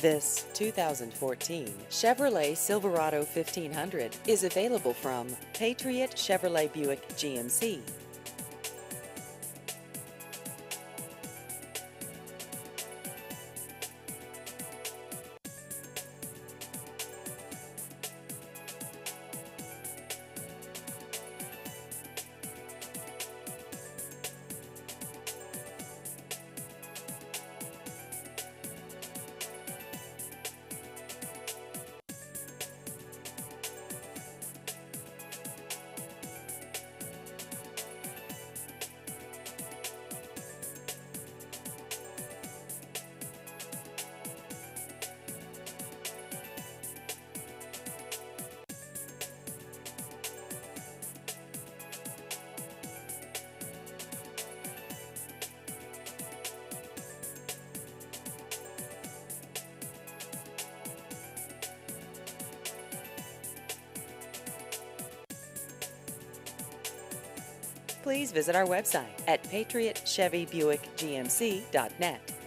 This 2014 Chevrolet Silverado 1500 is available from Patriot Chevrolet Buick GMC. Please visit our website at patriotchevybuickgmc.net.